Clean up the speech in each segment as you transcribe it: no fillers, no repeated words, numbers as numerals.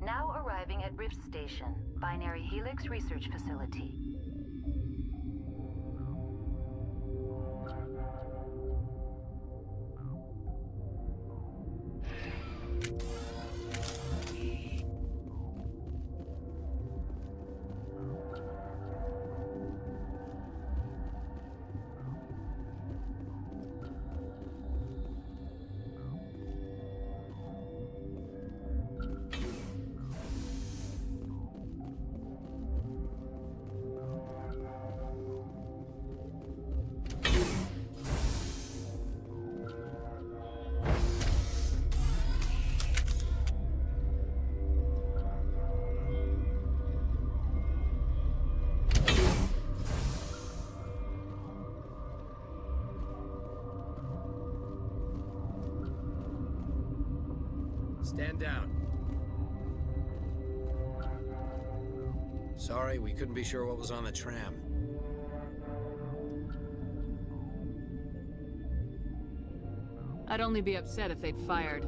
Now arriving at Rift Station, Binary Helix Research Facility. Stand down. Sorry, we couldn't be sure what was on the tram. I'd only be upset if they'd fired.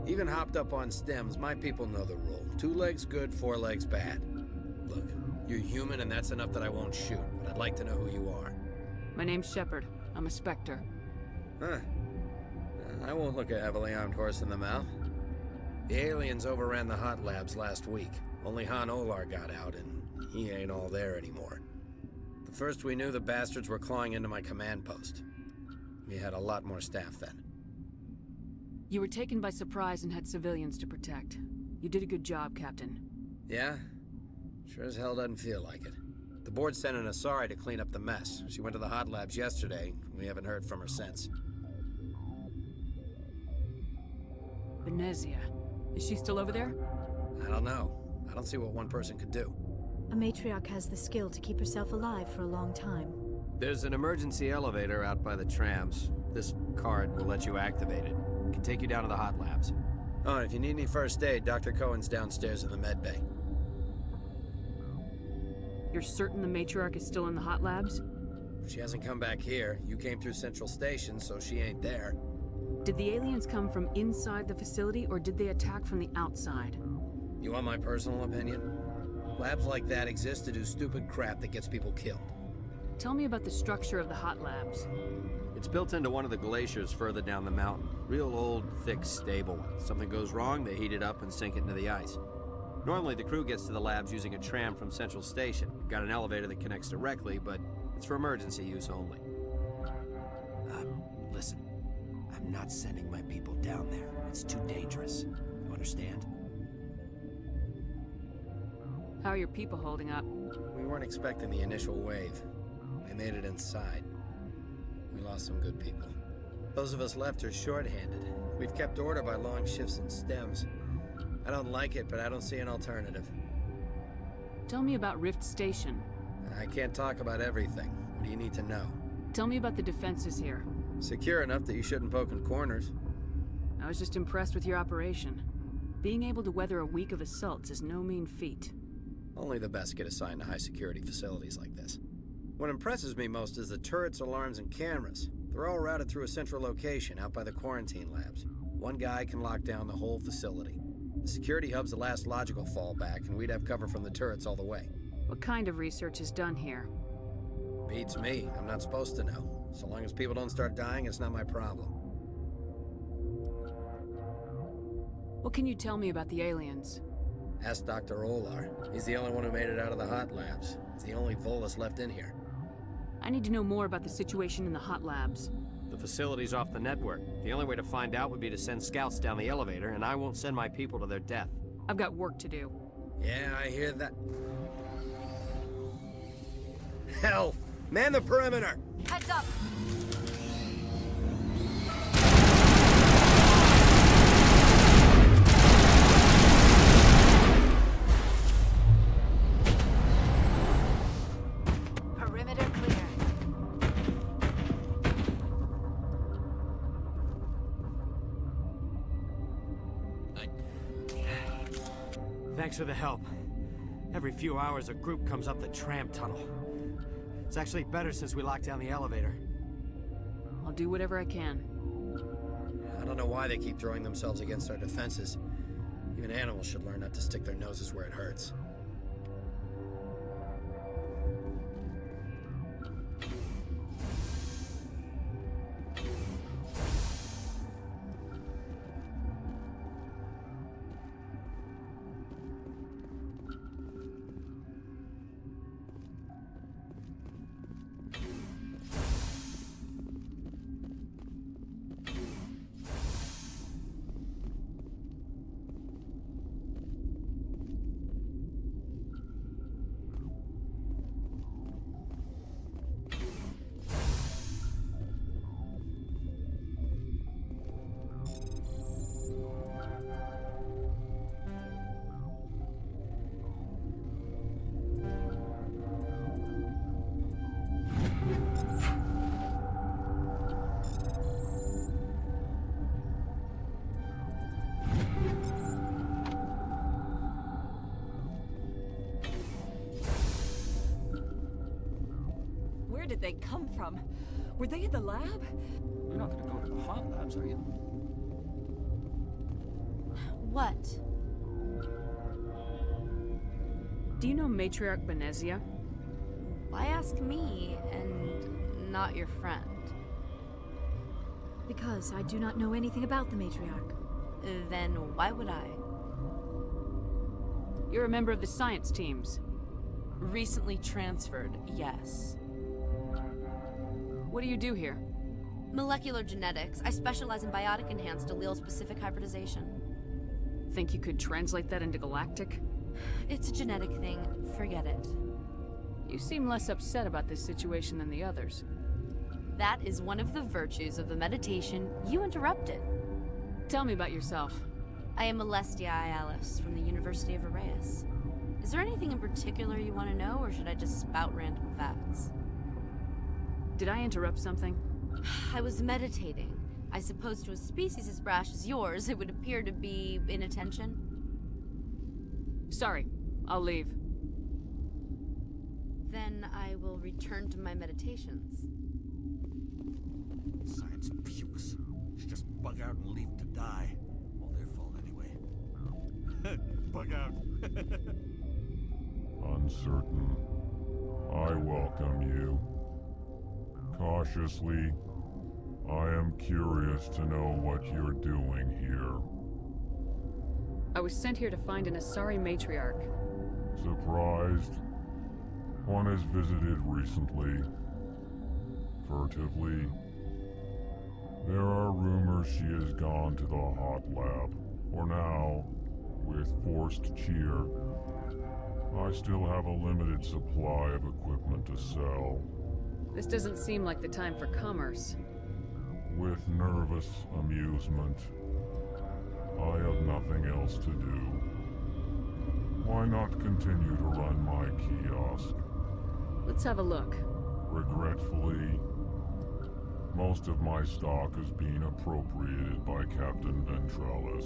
Even hopped up on stems, my people know the rule. 2 legs good, 4 legs bad. Look, you're human and that's enough that I won't shoot, but I'd like to know who you are. My name's Shepard. I'm a Spectre. Huh. I won't look a heavily armed horse in the mouth. The aliens overran the hot labs last week. Only Han Olar got out, and he ain't all there anymore. The first we knew, the bastards were clawing into my command post. We had a lot more staff then. You were taken by surprise and had civilians to protect. You did a good job, Captain. Yeah? Sure as hell doesn't feel like it. The board sent an Asari to clean up the mess. She went to the hot labs yesterday. We haven't heard from her since. Venezia. Is she still over there? I don't know. I don't see what one person could do. A matriarch has the skill to keep herself alive for a long time. There's an emergency elevator out by the trams. This card will let you activate it. It can take you down to the hot labs. Oh, and if you need any first aid, Dr. Cohen's downstairs in the med bay. You're certain the matriarch is still in the hot labs? She hasn't come back here. You came through Central Station, so she ain't there. Did the aliens come from inside the facility, or did they attack from the outside? You want my personal opinion? Labs like that exist to do stupid crap that gets people killed. Tell me about the structure of the hot labs. It's built into one of the glaciers further down the mountain. Real old, thick, stable one. Something goes wrong, they heat it up and sink it into the ice. Normally, the crew gets to the labs using a tram from Central Station. We've got an elevator that connects directly, but it's for emergency use only. Listen. I'm not sending my people down there. It's too dangerous. You understand? How are your people holding up? We weren't expecting the initial wave. They made it inside. We lost some good people. Those of us left are short-handed. We've kept order by long shifts and stems. I don't like it, but I don't see an alternative. Tell me about Rift Station. I can't talk about everything. What do you need to know? Tell me about the defenses here. Secure enough that you shouldn't poke in corners. I was just impressed with your operation. Being able to weather a week of assaults is no mean feat. Only the best get assigned to high-security facilities like this. What impresses me most is the turrets, alarms, and cameras. They're all routed through a central location out by the quarantine labs. One guy can lock down the whole facility. The security hub's the last logical fallback, and we'd have cover from the turrets all the way. What kind of research is done here? Beats me. I'm not supposed to know. So long as people don't start dying, it's not my problem. What can you tell me about the aliens? Ask Dr. Olar. He's the only one who made it out of the hot labs. He's the only Volus left in here. I need to know more about the situation in the hot labs. The facility's off the network. The only way to find out would be to send scouts down the elevator, and I won't send my people to their death. I've got work to do. Yeah, I hear that. Hell! Man the perimeter! Heads up! Perimeter clear. Thanks for the help. Every few hours, a group comes up the tram tunnel. It's actually better since we locked down the elevator. I'll do whatever I can. I don't know why they keep throwing themselves against our defenses. Even animals should learn not to stick their noses where it hurts. Where did they come from? Were they in the lab? You're not gonna go to the hot labs, are you? What? Do you know Matriarch Benezia? Why ask me and not your friend? Because I do not know anything about the matriarch. Then why would I? You're a member of the science teams. Recently transferred, yes. What do you do here? Molecular genetics. I specialize in biotic-enhanced allele-specific hybridization. Think you could translate that into galactic? It's a genetic thing. Forget it. You seem less upset about this situation than the others. That is one of the virtues of the meditation you interrupted. Tell me about yourself. I am Alestia Alice from the University of Arraeus. Is there anything in particular you want to know, or should I just spout random facts? Did I interrupt something? I was meditating. I suppose to a species as brash as yours, it would appear to be inattention. Sorry, I'll leave. Then I will return to my meditations. Science pukes. Should just bug out and leave to die. All their fault anyway. Bug out. Uncertain. I welcome you. Cautiously, I am curious to know what you're doing here. I was sent here to find an Asari matriarch. Surprised? One has visited recently. Furtively. There are rumors she has gone to the hot lab. For now, with forced cheer, I still have a limited supply of equipment to sell. This doesn't seem like the time for commerce. With nervous amusement. I have nothing else to do. Why not continue to run my kiosk? Let's have a look. Regretfully, most of my stock is being appropriated by Captain Ventralis.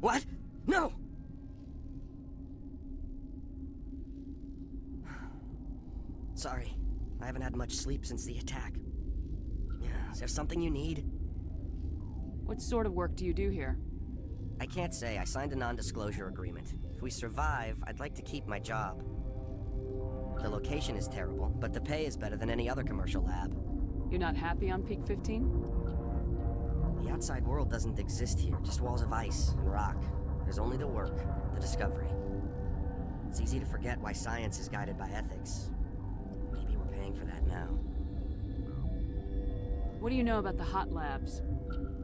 What? No! Sorry, I haven't had much sleep since the attack. Is there something you need? What sort of work do you do here? I can't say. I signed a non-disclosure agreement. If we survive, I'd like to keep my job. The location is terrible, but the pay is better than any other commercial lab. You're not happy on Peak 15? The outside world doesn't exist here, just walls of ice and rock. There's only the work, the discovery. It's easy to forget why science is guided by ethics. Maybe we're paying for that now. What do you know about the hot labs?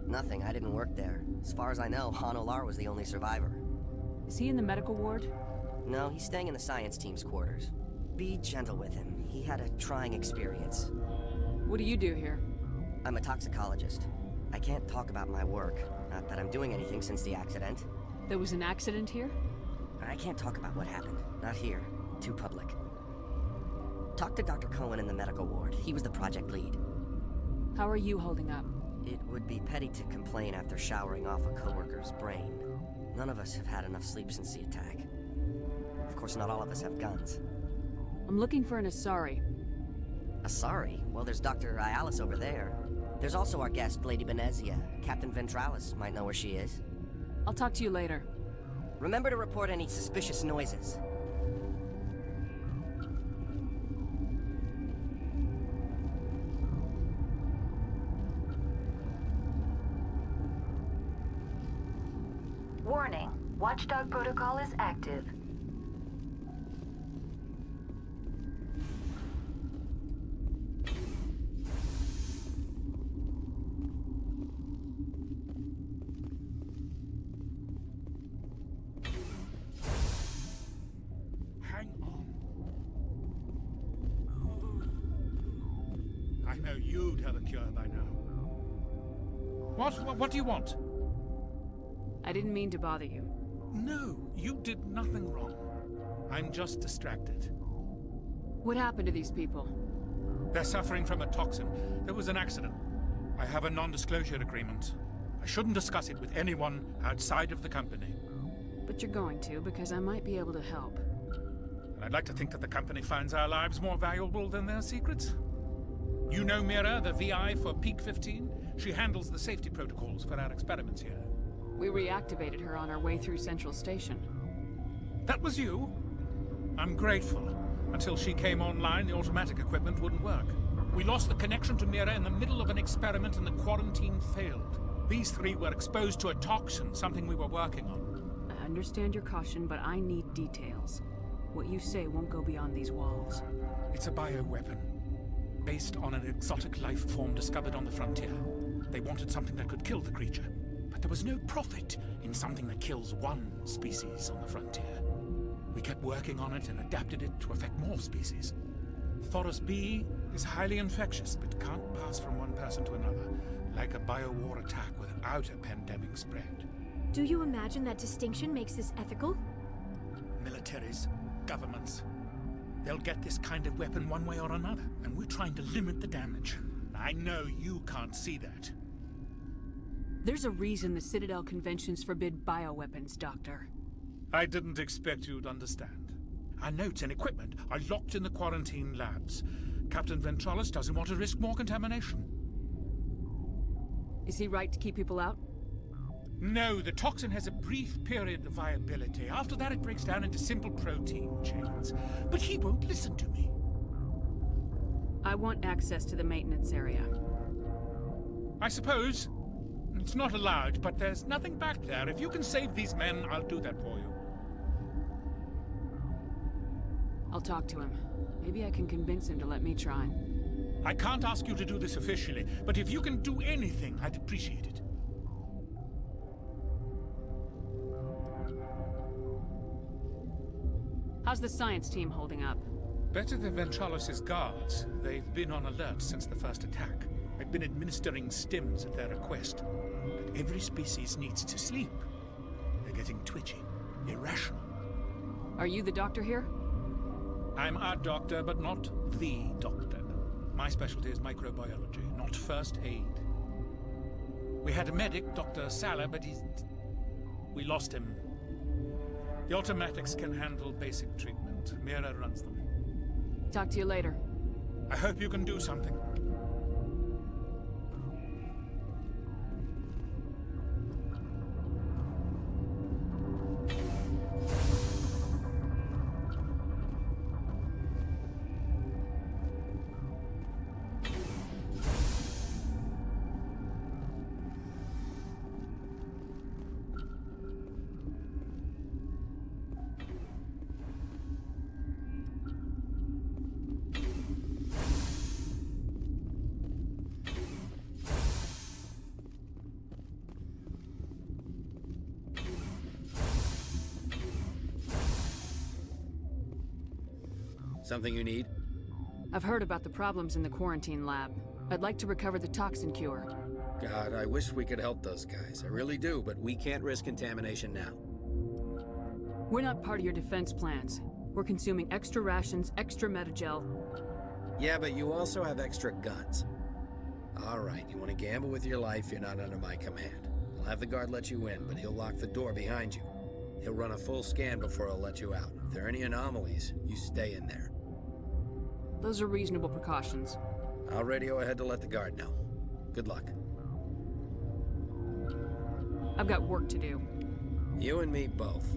Nothing, I didn't work there. As far as I know, Han Olar was the only survivor. Is he in the medical ward? No, he's staying in the science team's quarters. Be gentle with him. He had a trying experience. What do you do here? I'm a toxicologist. I can't talk about my work. Not that I'm doing anything since the accident. There was an accident here? I can't talk about what happened. Not here. Too public. Talk to Dr. Cohen in the medical ward. He was the project lead. How are you holding up? It would be petty to complain after showering off a coworker's brain. None of us have had enough sleep since the attack. Of course, not all of us have guns. I'm looking for an Asari. Asari? Well, there's Dr. Ayalis over there. There's also our guest, Lady Benezia. Captain Ventralis might know where she is. I'll talk to you later. Remember to report any suspicious noises. Warning. Watchdog protocol is active. Hang on. I know you'd have a cure by now. What do you want? I didn't mean to bother you. No, you did nothing wrong. I'm just distracted. What happened to these people? They're suffering from a toxin. There was an accident. I have a non-disclosure agreement. I shouldn't discuss it with anyone outside of the company. But you're going to, because I might be able to help. And I'd like to think that the company finds our lives more valuable than their secrets. You know Mira, the VI for Peak 15? She handles the safety protocols for our experiments here. We reactivated her on our way through Central Station. That was you? I'm grateful. Until she came online, the automatic equipment wouldn't work. We lost the connection to Mira in the middle of an experiment and the quarantine failed. These three were exposed to a toxin, something we were working on. I understand your caution, but I need details. What you say won't go beyond these walls. It's a bioweapon, based on an exotic life form discovered on the frontier. They wanted something that could kill the creature, but there was no profit in something that kills one species on the frontier. We kept working on it and adapted it to affect more species. Thoros B is highly infectious, but can't pass from one person to another, like a biowar attack without a pandemic spread. Do you imagine that distinction makes this ethical? Militaries, governments, they'll get this kind of weapon one way or another, and we're trying to limit the damage. I know you can't see that. There's a reason the Citadel conventions forbid bioweapons, Doctor. I didn't expect you'd understand. Our notes and equipment are locked in the quarantine labs. Captain Ventralis doesn't want to risk more contamination. Is he right to keep people out? No, the toxin has a brief period of viability. After that, it breaks down into simple protein chains. But he won't listen to me. I want access to the maintenance area. I suppose. It's not allowed, but there's nothing back there. If you can save these men, I'll do that for you. I'll talk to him. Maybe I can convince him to let me try. I can't ask you to do this officially, but if you can do anything, I'd appreciate it. How's the science team holding up? Better than Ventralis' guards. They've been on alert since the first attack. I've been administering stims at their request. But every species needs to sleep. They're getting twitchy, irrational. Are you the doctor here? I'm a doctor, but not the doctor. My specialty is microbiology, not first aid. We had a medic, Dr. Salah, but we lost him. The automatics can handle basic treatment. Mira runs them. Talk to you later. I hope you can do something. Something you need? I've heard about the problems in the quarantine lab. I'd like to recover the toxin cure. God, I wish we could help those guys. I really do, but we can't risk contamination now. We're not part of your defense plans. We're consuming extra rations, extra metagel. Yeah, but you also have extra guns. All right, you want to gamble with your life, you're not under my command. I'll have the guard let you in, but he'll lock the door behind you. He'll run a full scan before he'll let you out. If there are any anomalies, you stay in there. Those are reasonable precautions. I'll radio ahead to let the guard know. Good luck. I've got work to do. You and me both.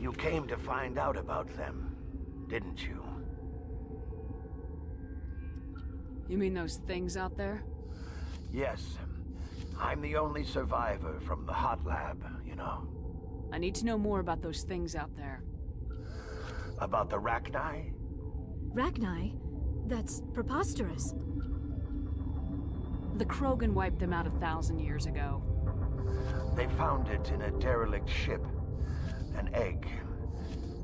You came to find out about them, didn't you? You mean those things out there? Yes. I'm the only survivor from the hot lab, you know. I need to know more about those things out there. About the Rachni? Rachni? That's preposterous. The Krogan wiped them out 1,000 years ago. They found it in a derelict ship. An egg.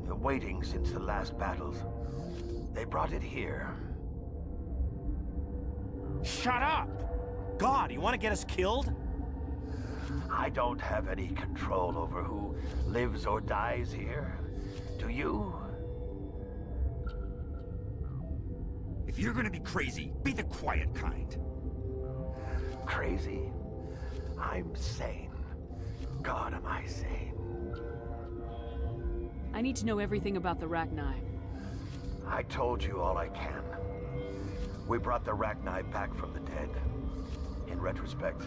Waiting since the last battles. They brought it here. Shut up! God, you want to get us killed? I don't have any control over who lives or dies here. Do you? If you're gonna be crazy, be the quiet kind. Crazy? I'm sane. God, am I sane. I need to know everything about the Rachni. I told you all I can. We brought the Rachni back from the dead. In retrospect,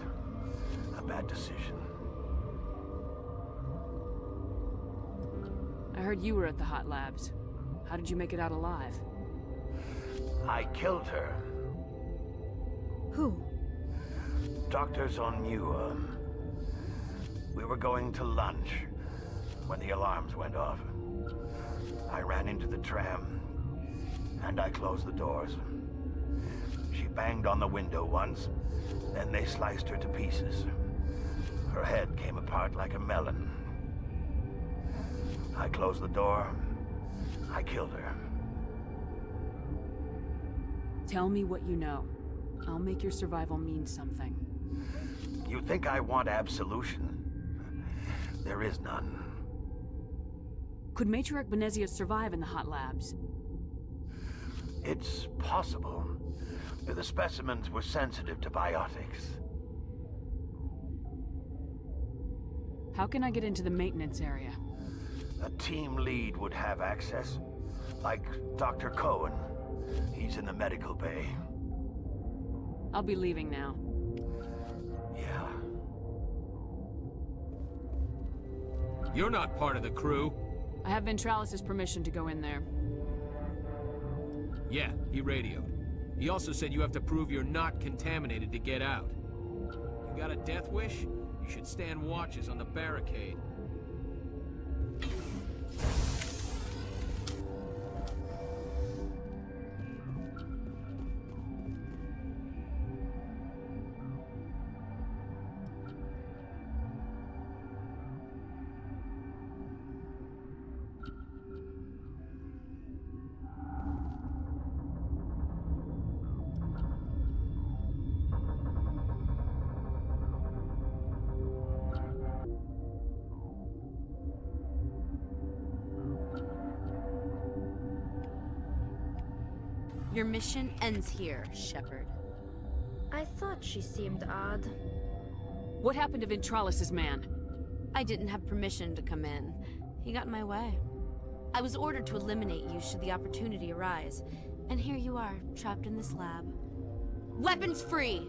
a bad decision. I heard you were at the hot labs. How did you make it out alive? I killed her. Who? Doctors on Muir. We were going to lunch when the alarms went off. I ran into the tram, and I closed the doors. She banged on the window once, then they sliced her to pieces. Her head came apart like a melon. I closed the door. I killed her. Tell me what you know. I'll make your survival mean something. You think I want absolution? There is none. Could Matriarch Benezia survive in the hot labs? It's possible. The specimens were sensitive to biotics. How can I get into the maintenance area? A team lead would have access. Like Dr. Cohen. He's in the medical bay. I'll be leaving now. Yeah. You're not part of the crew. I have Ventralis' permission to go in there. Yeah, he radioed. He also said you have to prove you're not contaminated to get out. You got a death wish? You should stand watches on the barricade. Your mission ends here, Shepard. I thought she seemed odd. What happened to Ventralis' man? I didn't have permission to come in. He got in my way. I was ordered to eliminate you should the opportunity arise. And here you are, trapped in this lab. Weapons free!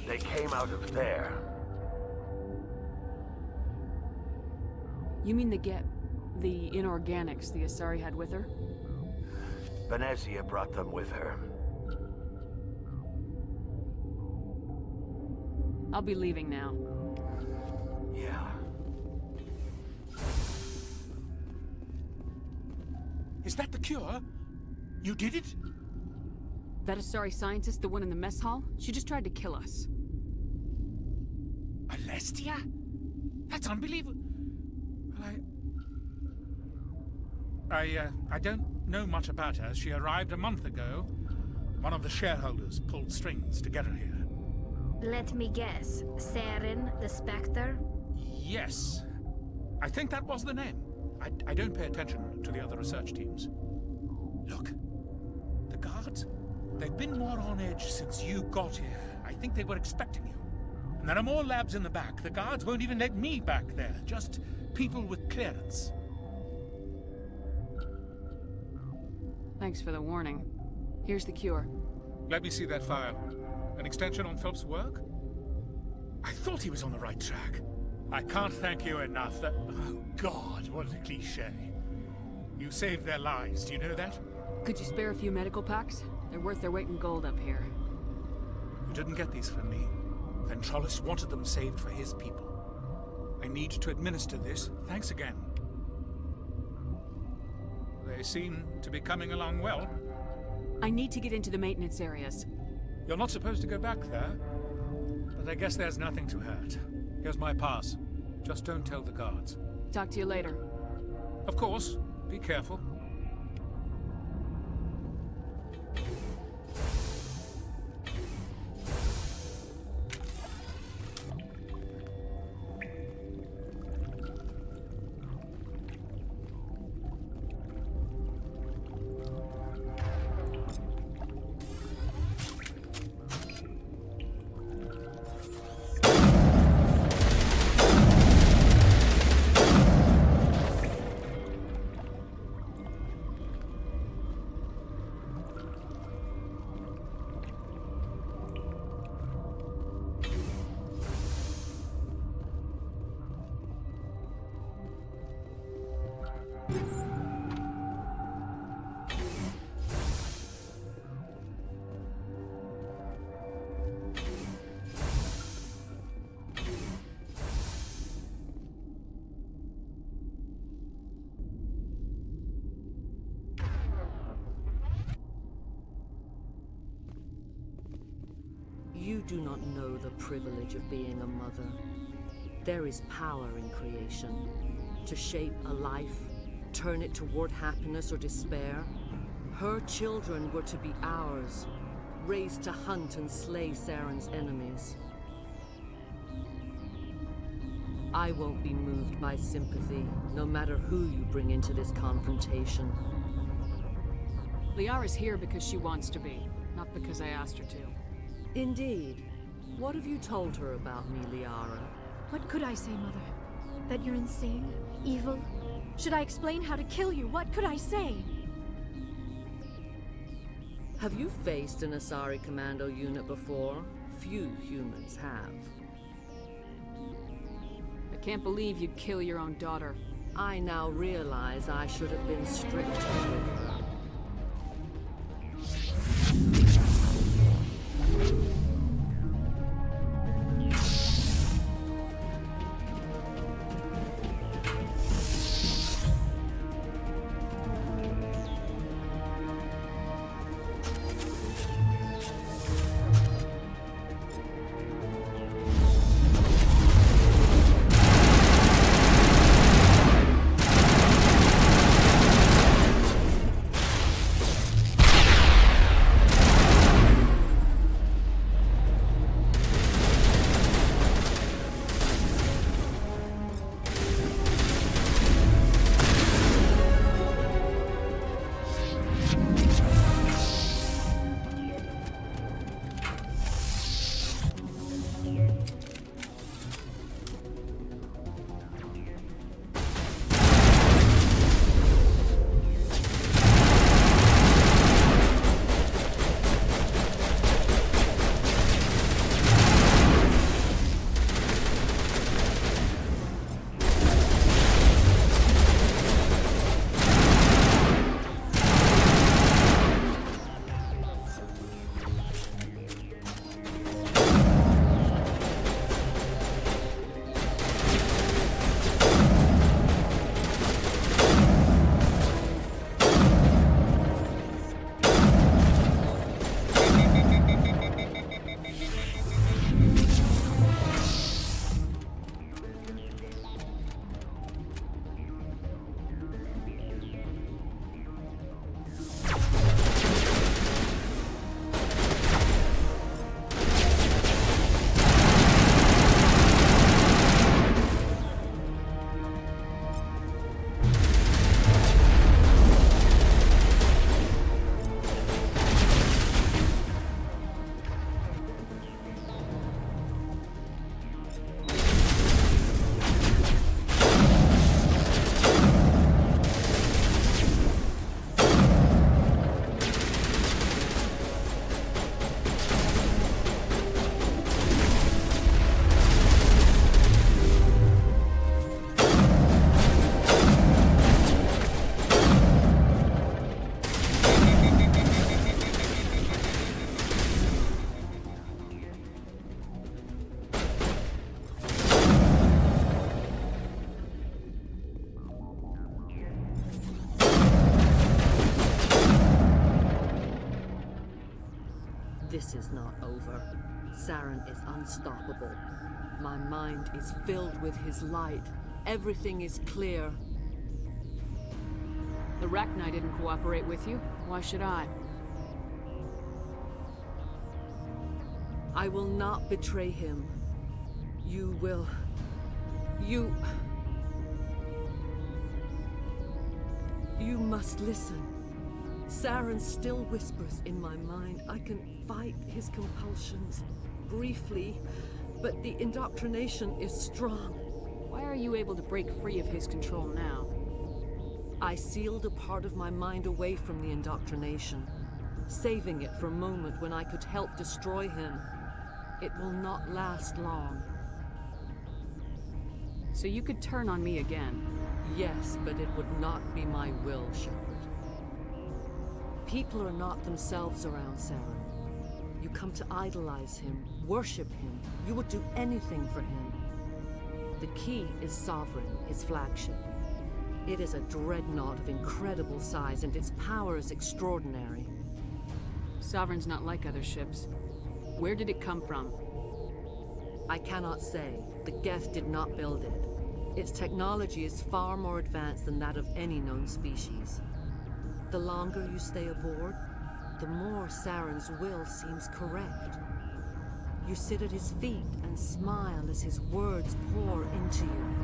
They came out of there. You mean the inorganics the Asari had with her? Venezia brought them with her. I'll be leaving now. Yeah. Is that the cure? You did it? That Asari scientist, the one in the mess hall, she just tried to kill us. Alestia? That's unbelievable. I don't know much about her. She arrived a month ago. One of the shareholders pulled strings to get her here. Let me guess. Saren, the Spectre? Yes. I think that was the name. I don't pay attention to the other research teams. Look, the guards, they've been more on edge since you got here. I think they were expecting you. And there are more labs in the back. The guards won't even let me back there. Just people with clearance. Thanks for the warning. Here's the cure. Let me see that file. An extension on Phelps' work? I thought he was on the right track. I can't thank you enough. That... Oh, God, what a cliché. You saved their lives, do you know that? Could you spare a few medical packs? They're worth their weight in gold up here. You didn't get these from me. Ventrolis wanted them saved for his people. I need to administer this. Thanks again. They seem to be coming along well. I need to get into the maintenance areas. You're not supposed to go back there, but I guess there's nothing to hurt. Here's my pass. Just don't tell the guards. Talk to you later. Of course. Be careful. You do not know the privilege of being a mother. There is power in creation. To shape a life, turn it toward happiness or despair. Her children were to be ours, raised to hunt and slay Saren's enemies. I won't be moved by sympathy, no matter who you bring into this confrontation. Liara's here because she wants to be, not because I asked her to. Indeed. What have you told her about me, Liara? What could I say, Mother? That you're insane? Evil? Should I explain how to kill you? What could I say? Have you faced an Asari commando unit before? Few humans have. I can't believe you'd kill your own daughter. I now realize I should have been stricter with her. This is not over. Saren is unstoppable. My mind is filled with his light. Everything is clear. The Rachni didn't cooperate with you. Why should I? I will not betray him. You will... You must listen. Saren still whispers in my mind. I can fight his compulsions. Briefly, but the indoctrination is strong. Why are you able to break free of his control now? I sealed a part of my mind away from the indoctrination, saving it for a moment when I could help destroy him. It will not last long. So you could turn on me again? Yes, but it would not be my will, Shepard. People are not themselves around Saren. You come to idolize him, worship him. You would do anything for him. The key is Sovereign, his flagship. It is a dreadnought of incredible size, and its power is extraordinary. Sovereign's not like other ships. Where did it come from? I cannot say. The Geth did not build it. Its technology is far more advanced than that of any known species. The longer you stay aboard, the more Saren's will seems correct. You sit at his feet and smile as his words pour into you.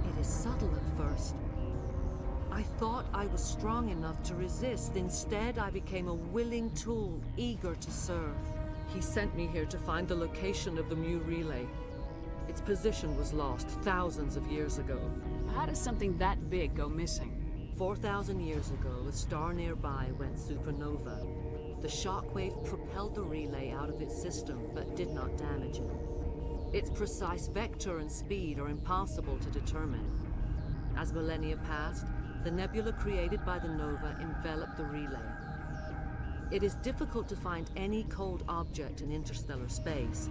It is subtle at first. I thought I was strong enough to resist. Instead, I became a willing tool, eager to serve. He sent me here to find the location of the Mu relay. Its position was lost thousands of years ago. How does something that big go missing? 4,000 years ago, a star nearby went supernova. The shockwave propelled the relay out of its system, but did not damage it. Its precise vector and speed are impossible to determine. As millennia passed, the nebula created by the nova enveloped the relay. It is difficult to find any cold object in interstellar space,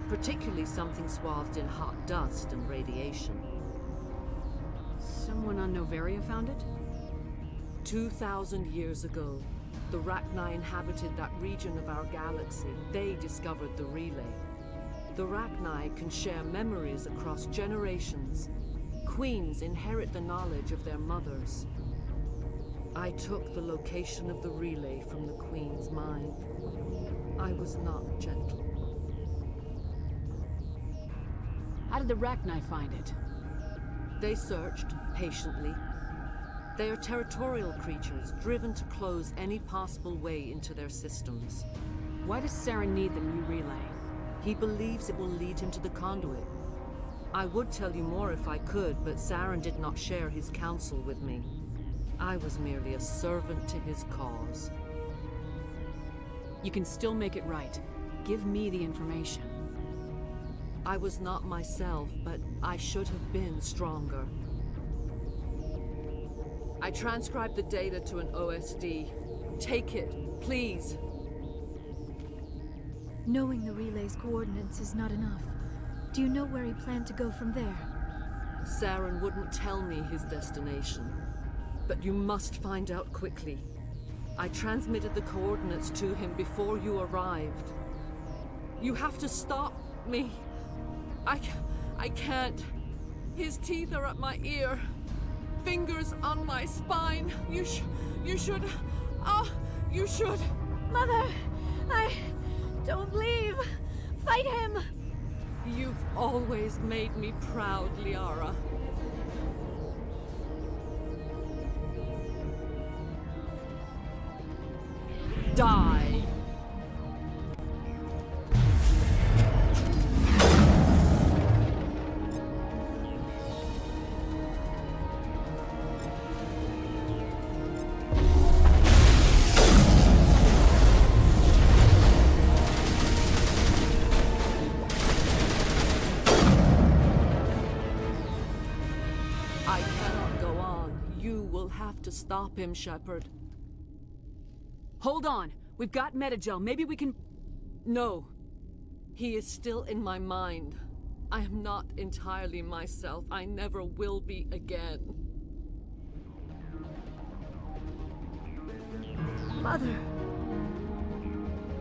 particularly something swathed in hot dust and radiation. Someone on Novaria found it? 2,000 years ago, the Rachni inhabited that region of our galaxy. They discovered the relay. The Rachni can share memories across generations. Queens inherit the knowledge of their mothers. I took the location of the relay from the Queen's mind. I was not gentle. How did the Rachni find it? They searched, patiently. They are territorial creatures, driven to close any possible way into their systems. Why does Saren need the new relay? He believes it will lead him to the conduit. I would tell you more if I could, but Saren did not share his counsel with me. I was merely a servant to his cause. You can still make it right. Give me the information. I was not myself, but I should have been stronger. I transcribed the data to an OSD. Take it, please. Knowing the relay's coordinates is not enough. Do you know where he planned to go from there? Saren wouldn't tell me his destination. But you must find out quickly. I transmitted the coordinates to him before you arrived. You have to stop me. I can't. His teeth are at my ear. Fingers on my spine. You should. You should. Mother, don't leave. Fight him. You've always made me proud, Liara. Die. I cannot go on. You will have to stop him, Shepard. Hold on. We've got Metagel. Maybe we can... No. He is still in my mind. I am not entirely myself. I never will be again. Mother.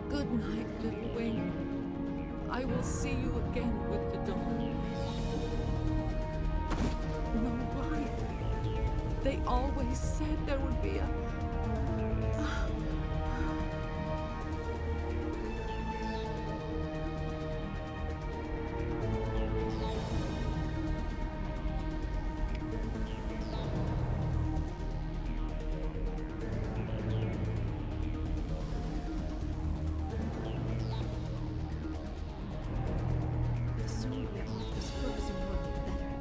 Good night, little wing. I will see you again with the dawn. No, why? They always said there would be a... The sooner we're off this frozen world, the better.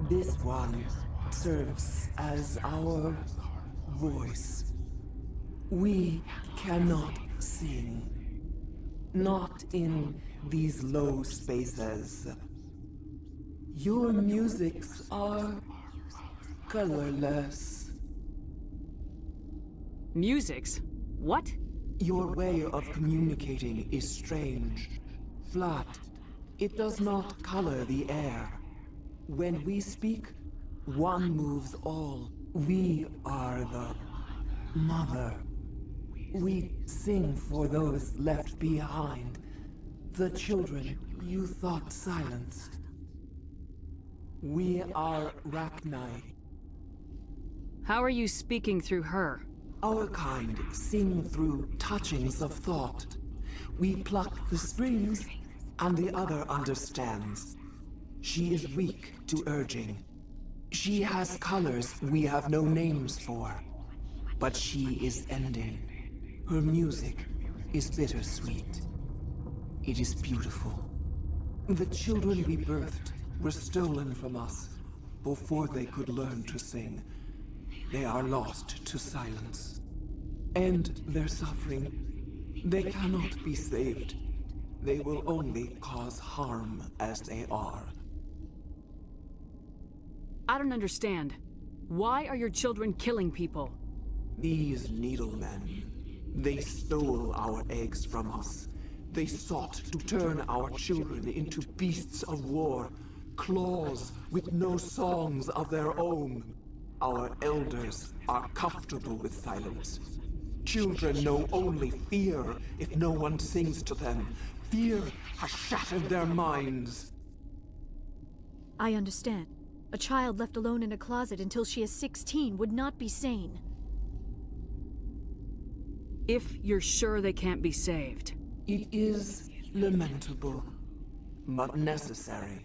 This one serves as our voice. We cannot sing. Not in these low spaces. Your musics are colorless. Musics? What? Your way of communicating is strange. Flat. It does not color the air. When we speak, one moves all. We are the mother. We sing for those left behind. The children you thought silenced. We are Rachni. How are you speaking through her? Our kind sing through touchings of thought. We pluck the strings, and the other understands. She is weak to urging. She has colors we have no names for. But she is ending. Her music is bittersweet. It is beautiful. The children we birthed were stolen from us before they could learn to sing. They are lost to silence. And their suffering, they cannot be saved. They will only cause harm as they are. I don't understand. Why are your children killing people? These needlemen, they stole our eggs from us. They sought to turn our children into beasts of war, claws with no songs of their own. Our elders are comfortable with silence. Children know only fear if no one sings to them. Fear has shattered their minds. I understand. A child left alone in a closet until she is 16 would not be sane. If you're sure they can't be saved. It is lamentable, but necessary.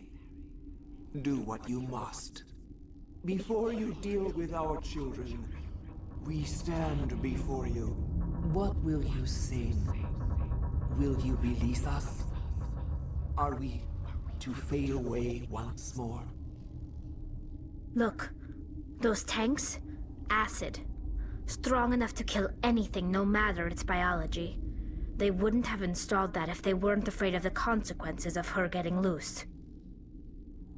Do what you must. Before you deal with our children, we stand before you. What will you sing? Will you release us? Are we to fade away once more? Look, those tanks? Acid. Strong enough to kill anything, no matter its biology. They wouldn't have installed that if they weren't afraid of the consequences of her getting loose.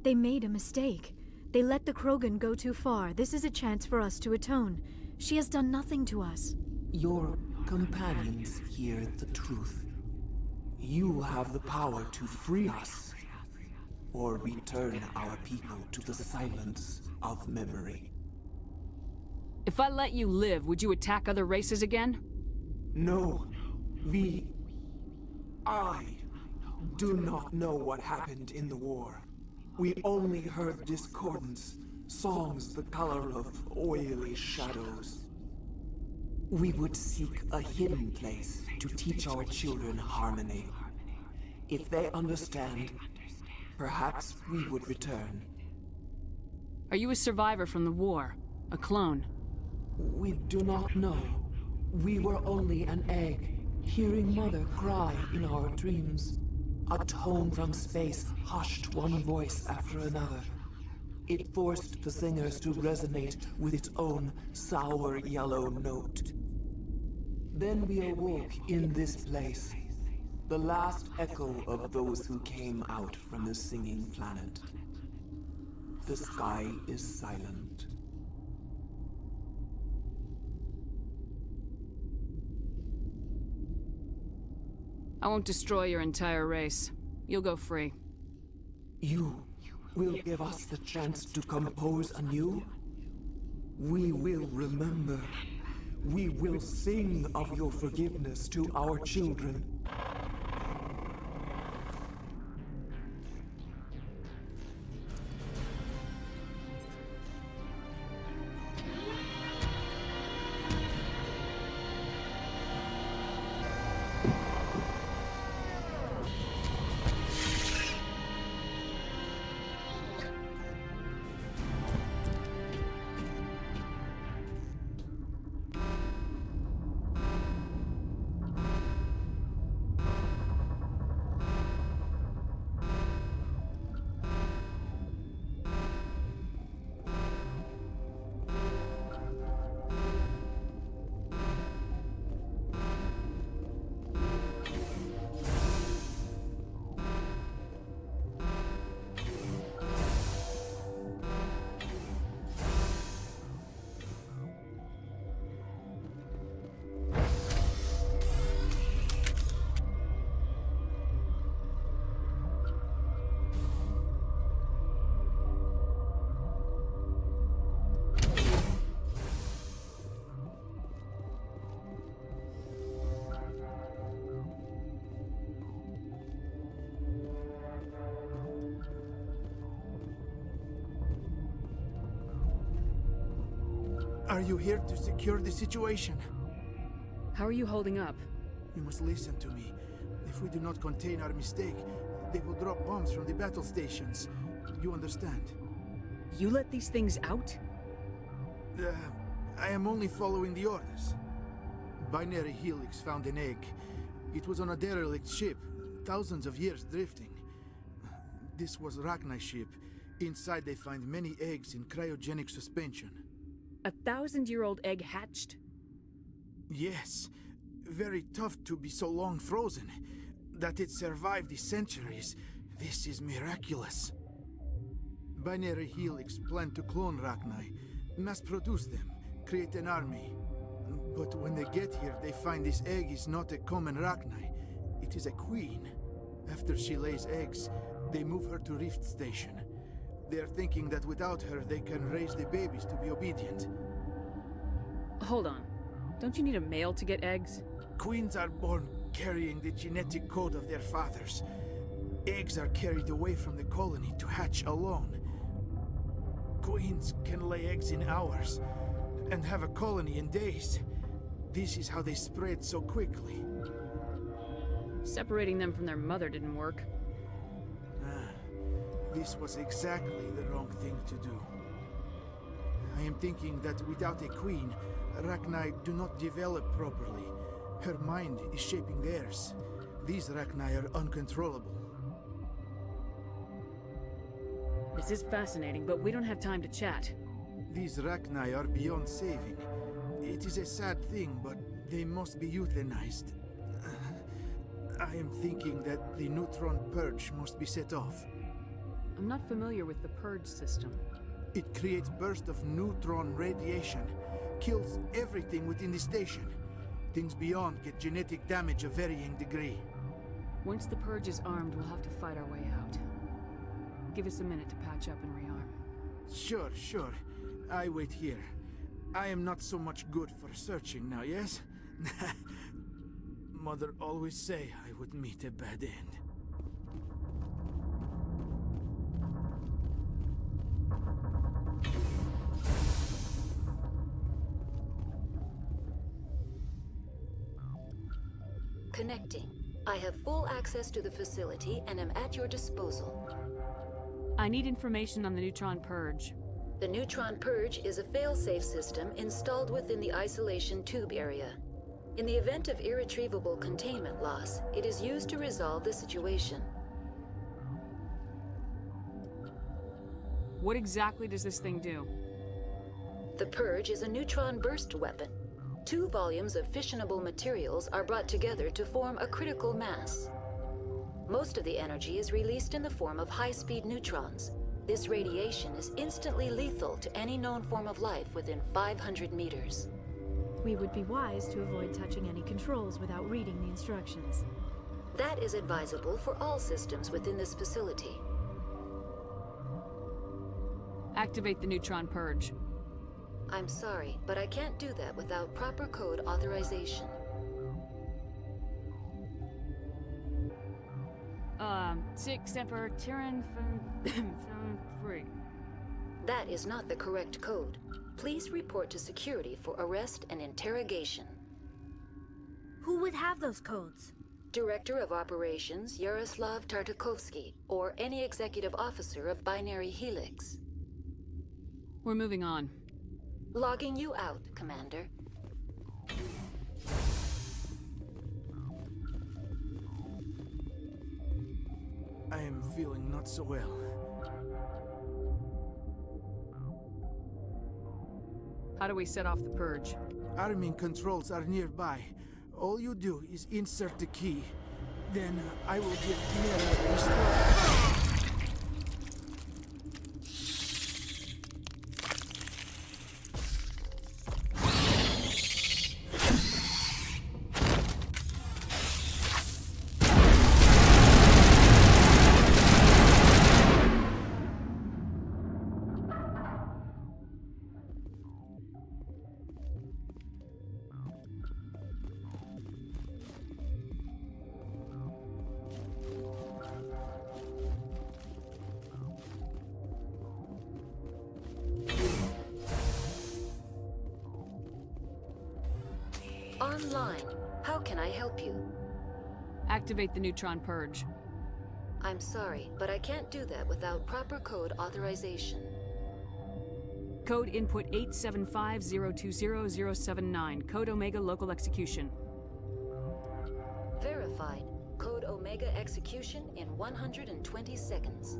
They made a mistake. They let the Krogan go too far. This is a chance for us to atone. She has done nothing to us. Your companions hear the truth. You have the power to free us, or return our people to the silence of memory. If I let you live, would you attack other races again? No. I do not know what happened in the war. We only heard discordance, songs the color of oily shadows. We would seek a hidden place to teach our children harmony. If they understand, perhaps we would return. Are you a survivor from the war? A clone? We do not know. We were only an egg, hearing Mother cry in our dreams. A tone from space hushed one voice after another. It forced the singers to resonate with its own sour yellow note. Then we awoke in this place, the last echo of those who came out from the singing planet. The sky is silent. I won't destroy your entire race. You'll go free. You will give us the chance to compose anew? We will remember. We will sing of your forgiveness to our children. Are you here to secure the situation? How are you holding up? You must listen to me. If we do not contain our mistake, they will drop bombs from the battle stations. You understand? You let these things out? I am only following the orders. Binary Helix found an egg. It was on a derelict ship, thousands of years drifting. This was Rachni's ship. Inside they find many eggs in cryogenic suspension. A 1,000-year-old egg hatched? Yes. Very tough to be so long frozen. That it survived the centuries, this is miraculous. Binary Helix planned to clone Rachni, mass produce them, create an army. But when they get here, they find this egg is not a common Rachni. It is a queen. After she lays eggs, they move her to Rift Station. They are thinking that without her, they can raise the babies to be obedient. Hold on. Don't you need a male to get eggs? Queens are born carrying the genetic code of their fathers. Eggs are carried away from the colony to hatch alone. Queens can lay eggs in hours and have a colony in days. This is how they spread so quickly. Separating them from their mother didn't work. This was exactly the wrong thing to do. I am thinking that without a queen, Rachni do not develop properly. Her mind is shaping theirs. These Rachni are uncontrollable. This is fascinating, but we don't have time to chat. These Rachni are beyond saving. It is a sad thing, but they must be euthanized. I am thinking that the neutron purge must be set off. I'm not familiar with the purge system. It creates bursts of neutron radiation, kills everything within the station. Things beyond get genetic damage of varying degree. Once the purge is armed, we'll have to fight our way out. Give us a minute to patch up and rearm. Sure. I wait here. I am not so much good for searching now, yes? Mother always say I would meet a bad end. Connecting. I have full access to the facility and am at your disposal. I need information on the neutron purge. The neutron purge is a fail-safe system installed within the isolation tube area. In the event of irretrievable containment loss, it is used to resolve the situation. What exactly does this thing do? The purge is a neutron burst weapon. 2 volumes of fissionable materials are brought together to form a critical mass. Most of the energy is released in the form of high-speed neutrons. This radiation is instantly lethal to any known form of life within 500 meters. We would be wise to avoid touching any controls without reading the instructions. That is advisable for all systems within this facility. Activate the neutron purge. I'm sorry, but I can't do that without proper code authorization. Six Semper Tyrann from 3. That is not the correct code. Please report to security for arrest and interrogation. Who would have those codes? Director of Operations Yaroslav Tartakovsky, or any executive officer of Binary Helix. We're moving on. Logging you out, Commander. I am feeling not so well. How do we set off the purge? Arming controls are nearby. All you do is insert the key. Then I will give Mira restore. line. How can I help you? Activate the neutron purge. I'm sorry, but I can't do that without proper code authorization. Code input 875020079. Code Omega local execution. Verified. Code Omega execution in 120 seconds.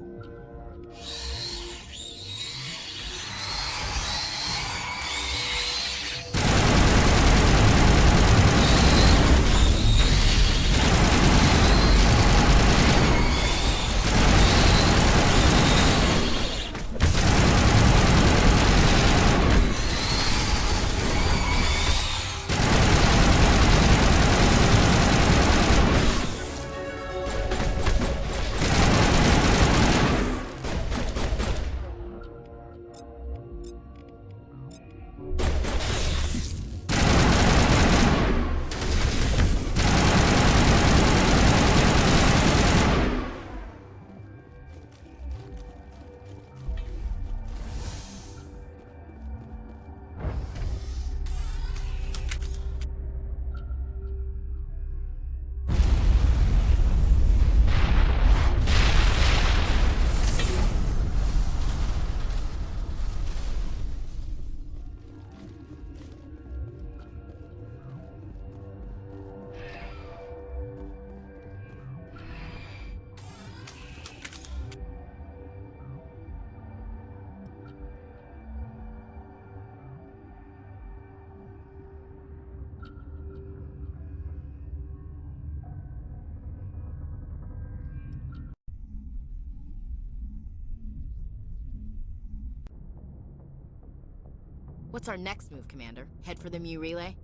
What's our next move, Commander? Head for the Mu relay?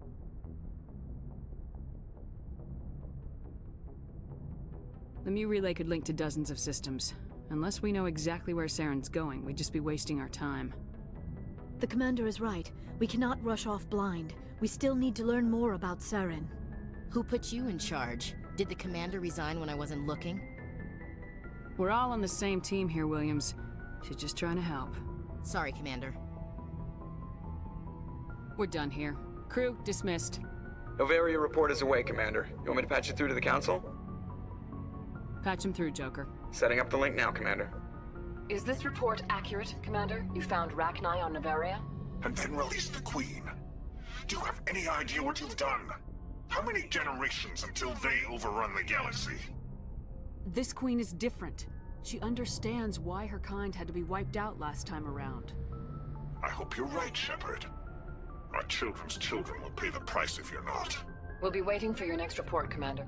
The Mu relay could link to dozens of systems. Unless we know exactly where Saren's going, we'd just be wasting our time. The commander is right. We cannot rush off blind. We still need to learn more about Saren. Who put you in charge? Did the commander resign when I wasn't looking? We're all on the same team here, Williams. She's just trying to help. Sorry, Commander. We're done here. Crew, dismissed. Novaria report is away, Commander. You want me to patch it through to the Council? Patch him through, Joker. Setting up the link now, Commander. Is this report accurate, Commander? You found Rachni on Novaria? And then released the Queen. Do you have any idea what you've done? How many generations until they overrun the galaxy? This Queen is different. She understands why her kind had to be wiped out last time around. I hope you're right, Shepard. Our children's children will pay the price if you're not. We'll be waiting for your next report, Commander.